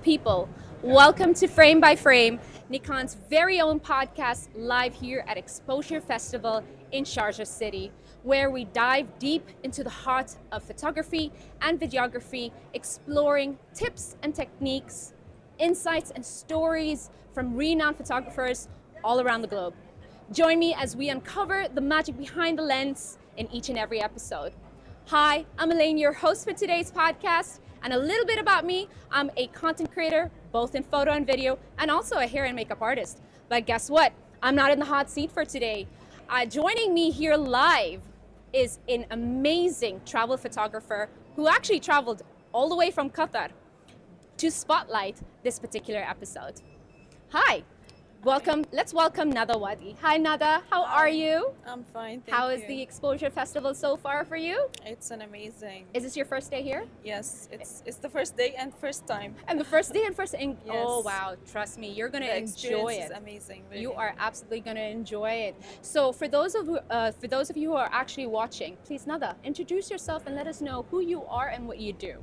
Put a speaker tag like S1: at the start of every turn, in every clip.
S1: people, welcome to Frame by Frame, Nikon's very own podcast live here at Exposure Festival in Sharjah City, where we dive deep into the heart of photography and videography, exploring tips and techniques, insights and stories from renowned photographers all around the globe. Join me as we uncover the magic behind the lens in each and every episode. Hi, I'm Elle Laine, your host for today's podcast. And a little bit about me, I'm a content creator, both in photo and video, and also a hair and makeup artist. But guess what? I'm not in the hot seat for today. Joining me here live is an amazing travel photographer who actually traveled all the way from Qatar to spotlight this particular episode. Hi. Welcome. Let's welcome Nada Wadi. Hi, Nada. How are you?
S2: I'm fine, thank
S1: How
S2: you.
S1: is the Exposure Festival so far for you?
S2: It's an amazing.
S1: Is this your first day here?
S2: Yes, it's the first day and first time.
S1: And the first day and
S2: Yes.
S1: oh wow, trust me, you're gonna
S2: The
S1: enjoy
S2: experience
S1: it.
S2: is amazing. Really.
S1: You are absolutely gonna enjoy it. So for those of you who are actually watching, please Nada, introduce yourself and let us know who you are and what you do.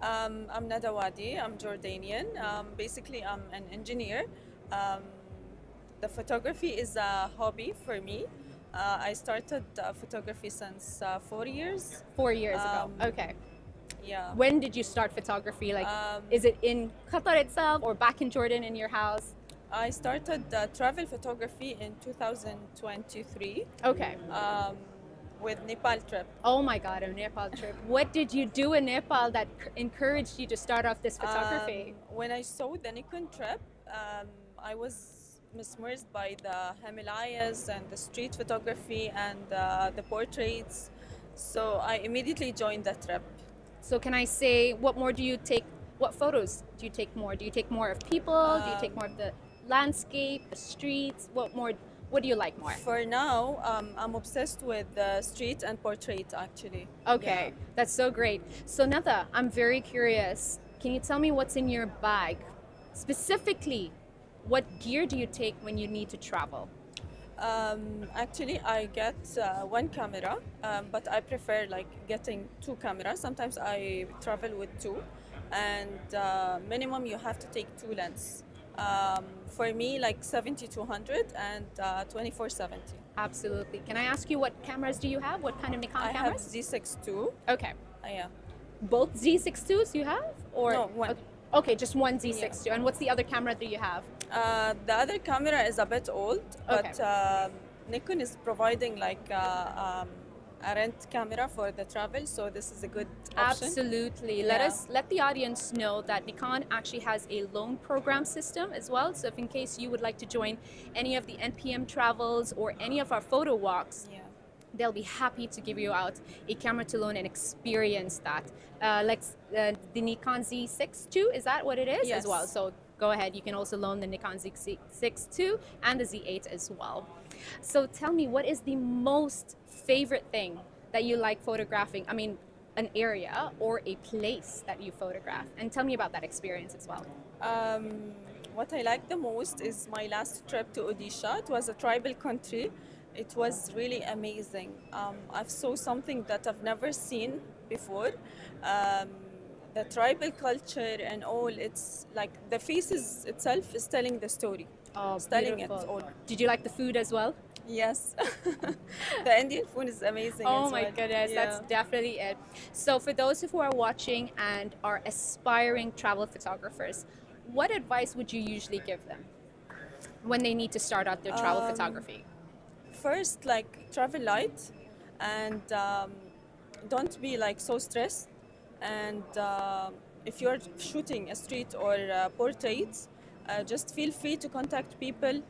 S2: I'm Nada Wadi. I'm Jordanian. Basically, I'm an engineer. The photography is a hobby for me. I started photography since 4 years.
S1: 4 years ago.
S2: Um,
S1: Okay.
S2: Yeah.
S1: When did you start photography? Like,
S2: Um,
S1: is it in Qatar itself or back in Jordan in your house?
S2: I started travel photography in 2023
S1: Okay.
S2: with Nepal trip.
S1: Oh my God, a Nepal trip. What did you do in Nepal that encouraged you to start off this photography?
S2: When I saw the Nikon trip, I was mesmerized by the Himalayas and the street photography and the portraits. So I immediately joined the trip.
S1: So can I say, what more do you take? What photos do you take more? Do you take more of people? Do you take more of the landscape, the streets? What do you like more?
S2: For now, I'm obsessed with the street and portrait actually.
S1: Okay, that's so great. So Nada, I'm very curious. Can you tell me what's in your bag? Specifically, what gear do you take when you need to travel?
S2: Actually, I get one camera, but I prefer like getting two cameras. Sometimes I travel with two, and minimum you have to take two lenses. For me, like 70-200 and 24-70.
S1: Absolutely. Can I ask you what cameras do you have? What kind of Nikon
S2: I have
S1: cameras?
S2: Z6 II.
S1: Okay.
S2: Yeah.
S1: Both Z6 IIs you have? Or
S2: No, one.
S1: Okay, just one Z6 II. And what's the other camera that you have?
S2: The other camera is a bit old, but Nikon is providing like a rent camera for the travel, so this is a good option.
S1: Absolutely.
S2: Yeah.
S1: Let the audience know that Nikon actually has a loan program system as well. So if in case you would like to join any of the NPM travels or any of our photo walks,
S2: Yeah.
S1: they'll be happy to give you out a camera to loan and experience that. The Nikon Z6 II, is that what it is?
S2: Yes.
S1: As well. So go ahead, you can also loan the Nikon Z6 II and the Z8 as well. So tell me, what is the most favorite thing that you like photographing? I mean, an area or a place that you photograph, and tell me about that experience as well.
S2: What I like the most is my last trip to Odisha. It was a tribal country. It was really amazing. I've saw something that I've never seen before. The tribal culture and all, it's like the faces itself is telling the story.
S1: Oh,
S2: It's telling it
S1: beautiful.
S2: all.
S1: Did you like the food as well?
S2: Yes. The Indian food is amazing
S1: Oh
S2: as
S1: my
S2: well.
S1: goodness, that's definitely it. So for those who are watching and are aspiring travel photographers, what advice would you usually give them when they need to start out their travel photography?
S2: First, like travel light and don't be like so stressed. And if you're shooting a street or portraits, just feel free to contact people.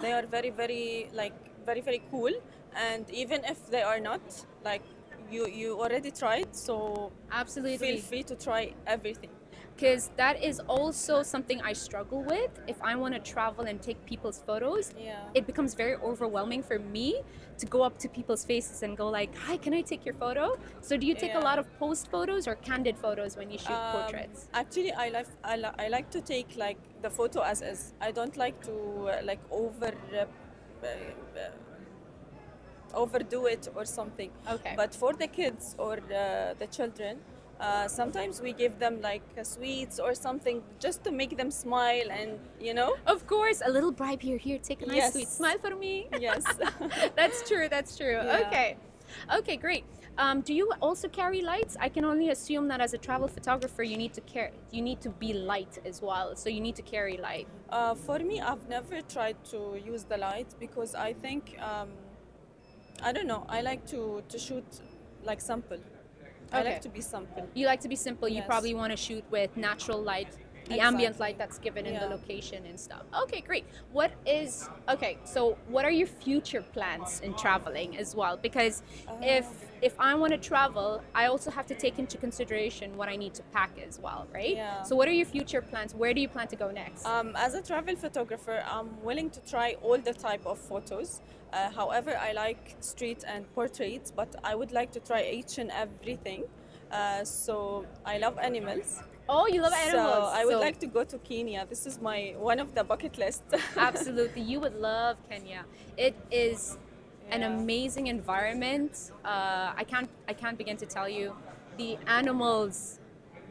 S2: They are very cool, and even if they are not, like you already tried, so
S1: Absolutely.
S2: feel free to try everything.
S1: Because that is also something I struggle with. If I want to travel and take people's photos,
S2: Yeah.
S1: it becomes very overwhelming for me to go up to people's faces and go like, hi, can I take your photo? So do you take a
S2: Yeah.
S1: lot of post photos or candid photos when you shoot portraits?
S2: Actually, I like to take like the photo as is. I don't like to overdo it or something.
S1: Okay.
S2: But for the kids or the children, Sometimes we give them like sweets or something just to make them smile, and
S1: Of course, a little bribe here. Here, take a nice sweet
S2: Yes.
S1: smile for me.
S2: Yes.
S1: That's true. That's true.
S2: Yeah.
S1: Okay. Okay, great. Do you also carry lights? I can only assume that as a travel photographer, you need to be light as well. So you need to carry light.
S2: For me, I've never tried to use the light because I think I don't know. I like to shoot like simple. I
S1: Okay.
S2: like to be simple.
S1: You like to be simple. You
S2: Yes.
S1: probably want to shoot with natural light, the
S2: Exactly.
S1: ambient light that's given in the
S2: Yeah.
S1: location and stuff. Okay, great. So what are your future plans in traveling as well? Because if I want to travel, I also have to take into consideration what I need to pack as well, right?
S2: Yeah.
S1: So what are your future plans? Where do you plan to go next?
S2: As a travel photographer, I'm willing to try all the type of photos. However, I like street and portraits, but I would like to try each and everything. So I love animals.
S1: Oh, you love animals.
S2: So I would
S1: So-
S2: like to go to Kenya. This is my one of the bucket list.
S1: Absolutely, you would love Kenya. It is an
S2: Yeah.
S1: amazing environment. I can't begin to tell you the animals,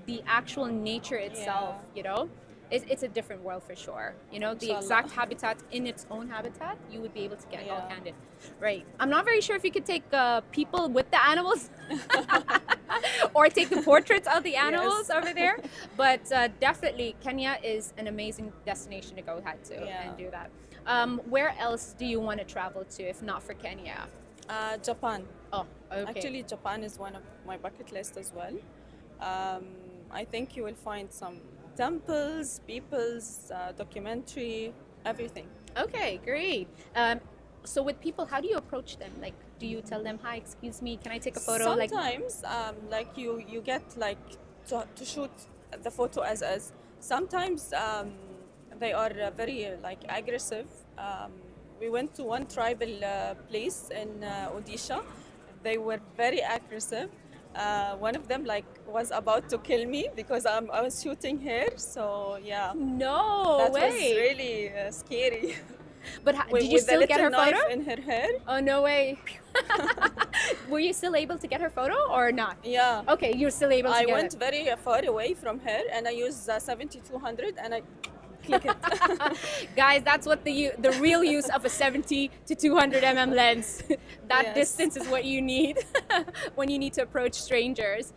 S1: the actual nature itself.
S2: Yeah.
S1: You know, it's a different world for sure. You know, the
S2: Inshallah.
S1: exact habitat in its own habitat, you would be able to get all
S2: Yeah.
S1: candid. Right. I'm not very sure if you could take people with the animals. Or take the portraits of the animals
S2: Yes.
S1: over there, but definitely Kenya is an amazing destination to go ahead to
S2: Yeah.
S1: and do that. Where else do you want to travel to if not for Kenya?
S2: Japan.
S1: Oh, okay.
S2: Actually, Japan is one of my bucket list as well. I think you will find some temples, people's documentary, everything.
S1: Okay, great. So with people, how do you approach them? Like, do you tell them, "Hi, excuse me, can I take a photo?"
S2: Sometimes, like you get like to shoot the photo as is. Sometimes they are very like aggressive. We went to one tribal place in Odisha. They were very aggressive. One of them like was about to kill me because I was shooting her. So yeah,
S1: No
S2: that
S1: way.
S2: was really scary.
S1: But did you
S2: With the
S1: still get her
S2: little knife
S1: photo?
S2: in her hair?
S1: Oh, no way. Were you still able to get her photo or not?
S2: Yeah.
S1: Okay, you're still able to
S2: I
S1: get
S2: went
S1: it.
S2: very far away from her and I used 7200 and I click it.
S1: Guys, that's what the real use of a 70 to 200 lens. That
S2: Yes.
S1: distance is what you need when you need to approach strangers.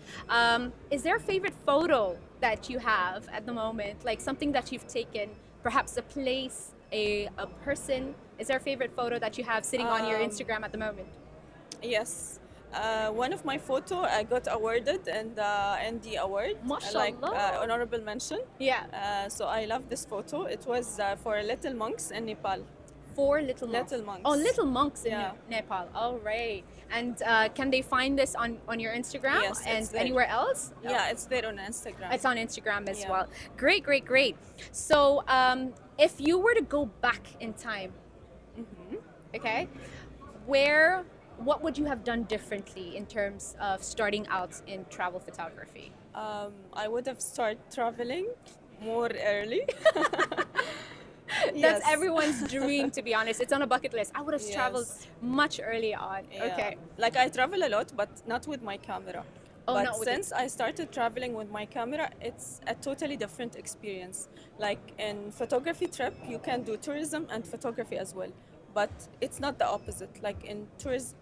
S1: Is there a favorite photo that you have at the moment? Like something that you've taken, perhaps a place, a person? Is there a favorite photo that you have sitting on your Instagram at the moment?
S2: Yes. One of my photo I got awarded in the ND award, like
S1: Mashallah.
S2: honorable mention.
S1: Yeah.
S2: So I love this photo. It was for little monks in Nepal.
S1: 4 little monks.
S2: Little monks.
S1: Oh, little monks in
S2: Yeah.
S1: Nepal. All right. And can they find this on your Instagram
S2: Yes, it's
S1: and
S2: there.
S1: anywhere else?
S2: Yeah, it's there on Instagram.
S1: It's on Instagram as
S2: Yeah.
S1: well. Great, great, great. So, if you were to go back in time, okay, what would you have done differently in terms of starting out in travel photography?
S2: I would have started traveling more early.
S1: That's everyone's dream, to be honest. It's on a bucket list. I would have
S2: Yes.
S1: traveled much early on.
S2: Yeah.
S1: Okay.
S2: Like I travel a lot, but not with my camera.
S1: Oh,
S2: but
S1: not with
S2: since I started traveling with my camera, it's a totally different experience. Like in photography trip, you can do tourism and photography as well, but it's not the opposite. Like in tourist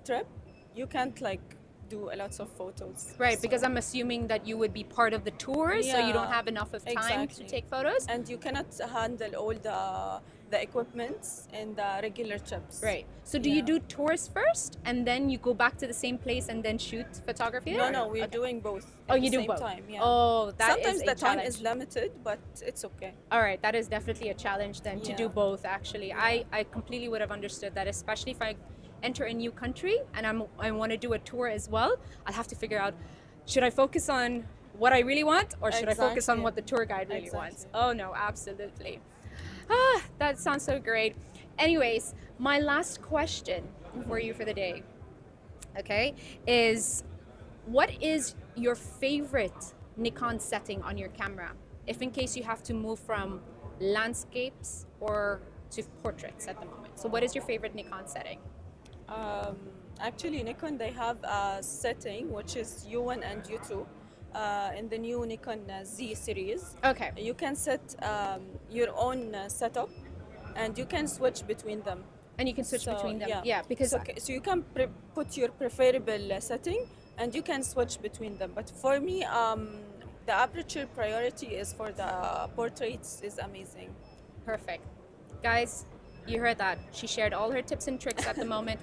S2: trip, you can't like do a lot of photos.
S1: Right,
S2: So-
S1: because I'm assuming that you would be part of the tour, so you don't
S2: Yeah,
S1: have enough of time
S2: exactly.
S1: to take photos.
S2: and you cannot handle all the equipments in the regular trips.
S1: Right. So do you
S2: Yeah.
S1: do tours first and then you go back to the same place and then shoot photography there?
S2: No,
S1: or-
S2: we're
S1: okay.
S2: doing both.
S1: Oh,
S2: at
S1: you
S2: the
S1: do
S2: same
S1: both.
S2: time. Yeah.
S1: Oh, that
S2: Sometimes
S1: is
S2: the
S1: a
S2: time
S1: challenge.
S2: is limited, but it's okay.
S1: All right, that is definitely a challenge then to do
S2: Yeah.
S1: both actually. I completely would have understood that, especially if I enter a new country and I want to do a tour as well. I'll have to figure out, should I focus on what I really want or should I focus on
S2: Exactly.
S1: what the tour guide really wants?
S2: Exactly.
S1: Oh no, absolutely. Ah, that sounds so great. Anyways, my last question for you for the day, okay, is what is your favorite Nikon setting on your camera? If in case you have to move from landscapes or to portraits at the moment. So what is your favorite Nikon setting?
S2: Um, Actually, Nikon, they have a setting which is U1 and U2 in the new Nikon Z series.
S1: Okay.
S2: You can set your own setup and you can switch between them.
S1: And you can switch between them.
S2: Yeah,
S1: Yeah, because
S2: so you can put your preferable setting and you can switch between them. But for me, the aperture priority is for the portraits is amazing.
S1: perfect. Guys, you heard that. She shared all her tips and tricks at the moment.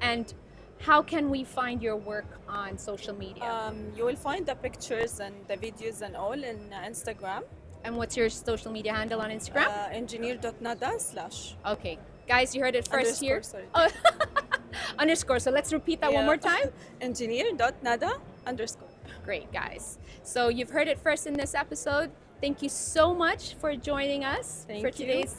S1: And how can we find your work on social media?
S2: You will find the pictures and the videos and all in Instagram.
S1: And what's your social media handle on Instagram?
S2: Engineer.nada/
S1: Okay, guys, you heard it first
S2: underscore,
S1: here.
S2: sorry.
S1: Oh, underscore. So let's repeat that one
S2: Yeah.
S1: more time.
S2: Engineer.nada_.
S1: Great, guys. So you've heard it first in this episode. Thank you so much for joining us
S2: Thank
S1: for
S2: you.
S1: today's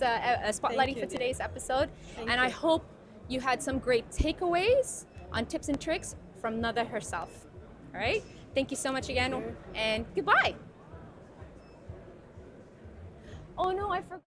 S1: spotlighting
S2: you,
S1: for
S2: dear.
S1: today's episode.
S2: Thank
S1: And I
S2: you.
S1: hope you had some great takeaways on tips and tricks from Nada herself. All right. Thank you so much again,
S2: you.
S1: and goodbye. Oh no, I forgot.